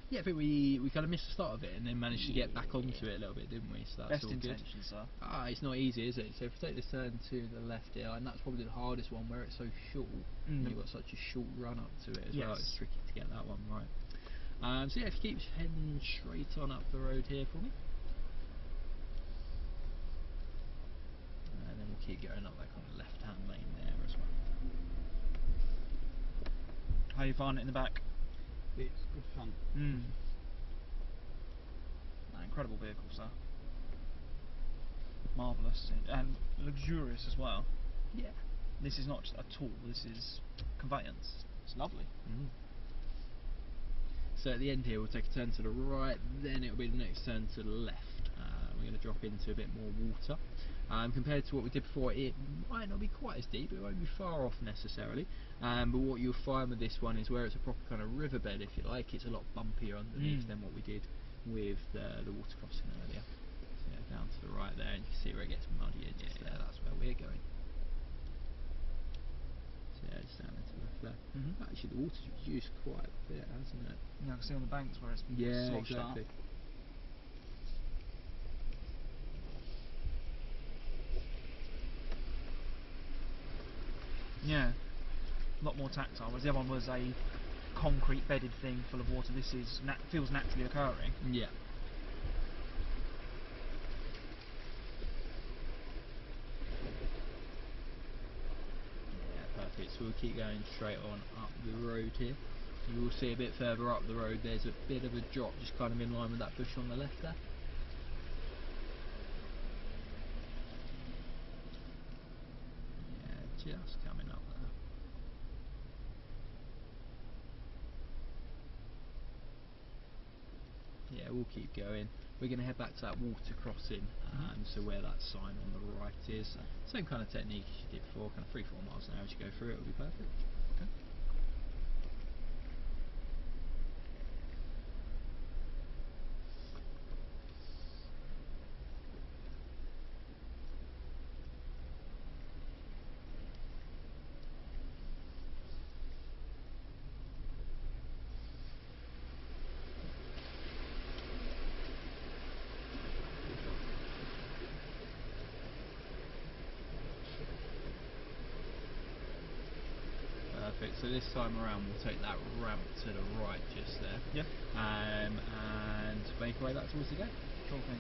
Yeah, I think we kind of missed the start of it and then managed to get back onto it a little bit, didn't we? So that's Best all good. intentions, sir. It's not easy, is it? So if we take this turn to the left here, and that's probably the hardest one where it's so short, and you've got such a short run up to it as well, it's tricky to get that one right. So yeah, if you keep heading straight on up the road here for me. And then we'll keep going up that kind of left hand lane there as well. How you find it in the back? It's good fun. Incredible vehicle, sir. Marvellous and luxurious as well. Yeah. This is not just a tool, this is conveyance. It's lovely. So at the end here we'll take a turn to the right, then it'll be the next turn to the left. We're going to drop into a bit more water. Compared to what we did before, it might not be quite as deep, it won't be far off necessarily, but what you'll find with this one is where it's a proper kind of riverbed, if you like, it's a lot bumpier underneath than what we did with the water crossing earlier. So yeah, down to the right there, and you can see where it gets muddy, and yeah, that's where we're going. So yeah, just down into the left there. Actually the water's reduced quite a bit, hasn't it? Yeah, I can see on the banks where it's sloshed exactly. up. Yeah, a lot more tactile, whereas the other one was a concrete bedded thing full of water. This is feels naturally occurring. Yeah. Yeah, perfect. so we'll keep going straight on up the road here. You will see a bit further up the road there's a bit of a drop just kind of in line with that bush on the left there. Yeah, just coming up there. Yeah, we'll keep going. We're going to head back to that water crossing, so where that sign on the right is. Same kind of technique as you did before, kind of 3-4 miles an hour as you go through it, will be perfect. Okay. Perfect, so this time around we'll take that ramp to the right just there. Yep. And make our way back towards the gate. Cool thing.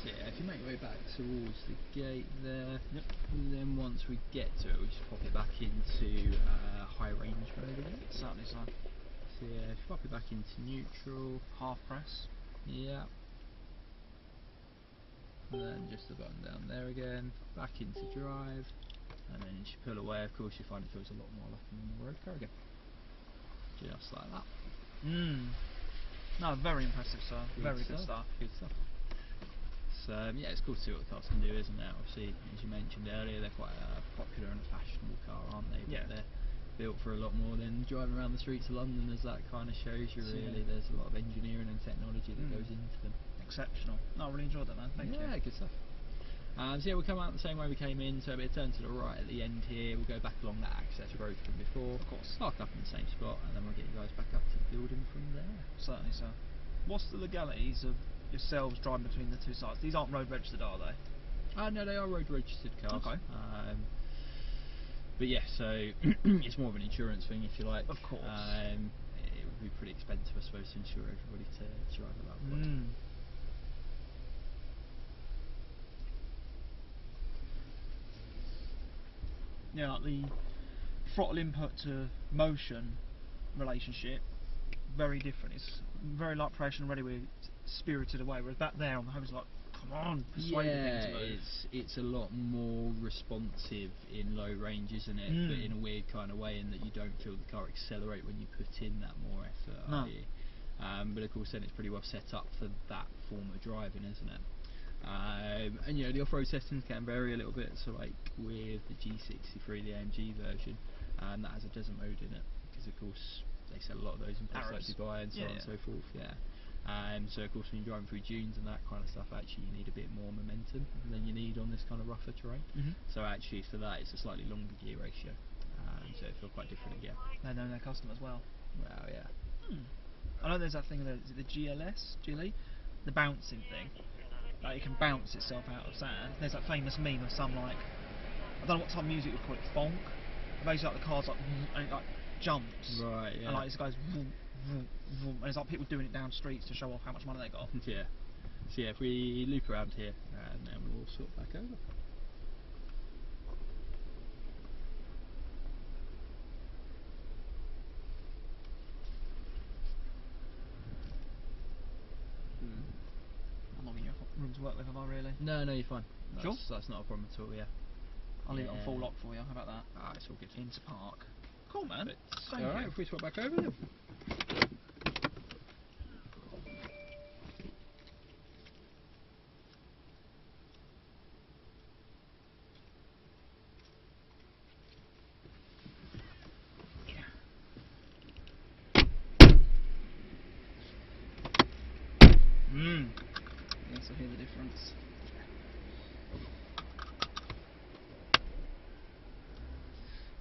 So yeah, if you make your way back towards the gate there, Yep. then once we get to it, we just pop it back into high range mode again. Certainly so. So yeah, if you pop it back into neutral, Half press. yeah. And then just the button down there again, back into drive, and then as you pull away, of course, you find it feels a lot more like a normal road car again. Just like that. No, very impressive, sir. Very good stuff. Good stuff. So yeah, it's cool to see what the cars can do, isn't it? Obviously, as you mentioned earlier, they're quite a popular and fashionable car, aren't they? But Yeah. they're built for a lot more than driving around the streets of London, as that kind of shows you. Really, there's a lot of engineering and technology that goes into them. Exceptional. No, I really enjoyed that, man. Thank you. Yeah, good stuff. So yeah, we'll come out the same way we came in, so we'll turn to the right at the end here, we'll go back along that access road from before, Of course. park up in the same spot, and then we'll get you guys back up to the building from there. Certainly, sir. What's the legalities of yourselves driving between the two sites? These aren't road registered, are they? No, they are road registered cars. Okay. But yeah, so it's more of an insurance thing, if you like. Of course. It would be pretty expensive, I suppose, to insure everybody to drive at that point. Yeah, like the throttle input to motion relationship, very different. It's very like Pressure and Ready, where it's spirited away, whereas back there on the home is like, come on, persuade the thing to move. It's a lot more responsive in low range, isn't it? But in a weird kind of way, in that you don't feel the car accelerate when you put in that more effort, are you? But of course then it's pretty well set up for that form of driving, isn't it? And you know, the off-road settings can vary a little bit, so like with the G63, the AMG version, that has a desert mode in it, because of course they sell a lot of those in places like Dubai and so on and so forth. So of course when you're driving through dunes and that kind of stuff, actually you need a bit more momentum than you need on this kind of rougher terrain. So actually for that it's a slightly longer gear ratio, so it feels quite different again. They know their customer as well. Well, yeah. I know there's that thing, is it the GLE? The bouncing thing. Like it can bounce itself out of sand. There's that famous meme of some, like, I don't know what type of music you call it, funk. Basically like the car's like, and it like jumps. Right, yeah. And like it goes vroom, vroom, vroom, and it's like people doing it down streets to show off how much money they got. Yeah. So yeah, if we loop around here and then we'll sort back over. I'm not giving you room to work with, have I really? No, you're fine. Sure? That's not a problem at all, yeah. I'll leave it on full lock for you, how about that? It's all good. Into park. Cool, man. Alright, if we swap back over then. Yes, I hear the difference.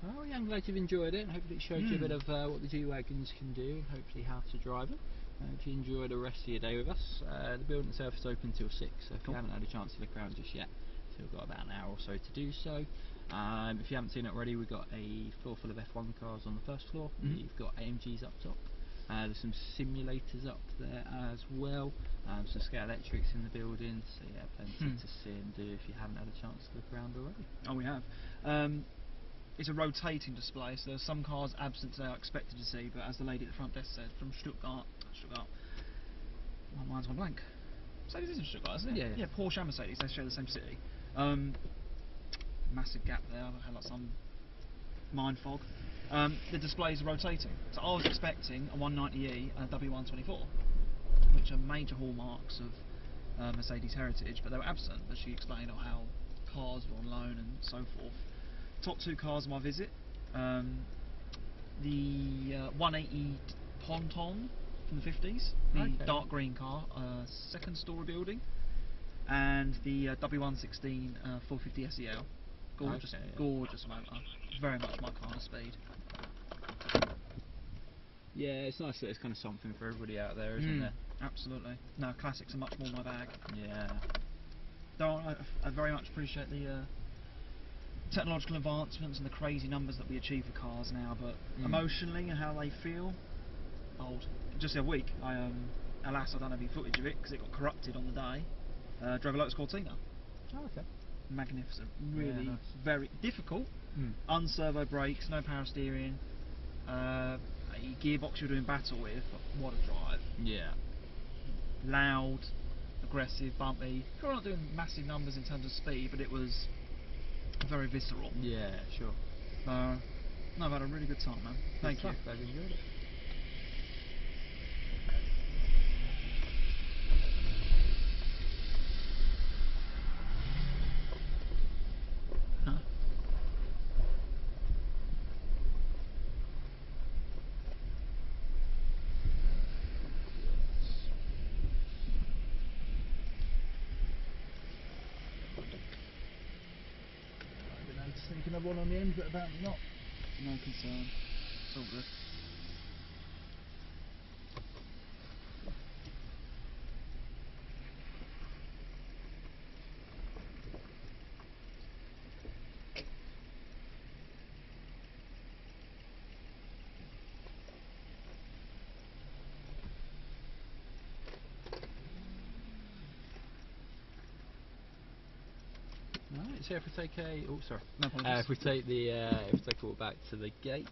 Well, yeah, I'm glad you've enjoyed it, and hopefully it showed you a bit of what the G-Wagons can do, and hopefully how to drive them. If you enjoy the rest of your day with us, the building itself is open till 6, so if you haven't had a chance to look around just yet, still got about an hour or so to do so. If you haven't seen it already, we've got a floor full of F1 cars on the first floor. Mhm. You've got AMGs up top. There's some simulators up there as well. Some scale electrics in the building. So yeah, plenty to see and do if you haven't had a chance to look around already. Oh, we have. It's a rotating display, so there's some cars absent today I expected to see, but as the lady at the front desk said, from Stuttgart, my mind's gone blank. Mercedes is in Stuttgart, isn't it? Yeah. Porsche and Mercedes, they share the same city. Massive gap there, I had like some mind fog. The displays are rotating, so I was expecting a 190e and a W124, which are major hallmarks of Mercedes heritage, but they were absent. But she explained how cars were on loan and so forth. Top two cars on my visit: the 180 Ponton from the 50s, the dark green car, second story building, and the W116 450 SEL. Gorgeous motor, very much my kind of speed. Yeah, it's nice that there's kind of something for everybody out there, isn't there? Absolutely. No, classics are much more my bag. Yeah. Though I very much appreciate the technological advancements and the crazy numbers that we achieve for cars now, but emotionally and how they feel, old. Just the other week, alas I don't have any footage of it because it got corrupted on the day. Drove a Lotus Cortina. Oh, okay. Magnificent, really nice. very difficult. Unservo brakes, no power steering, a gearbox you're doing battle with, but what a drive. Yeah. Loud, aggressive, bumpy. Probably not doing massive numbers in terms of speed, but it was very visceral. Yeah, sure. No, I've had a really good time, man. Thank you. I've enjoyed it. Huh? Sneak another one on the end, but apparently not. No concern. It's all good. Right, so if we take a, No apologies. if we take a walk back to the gate.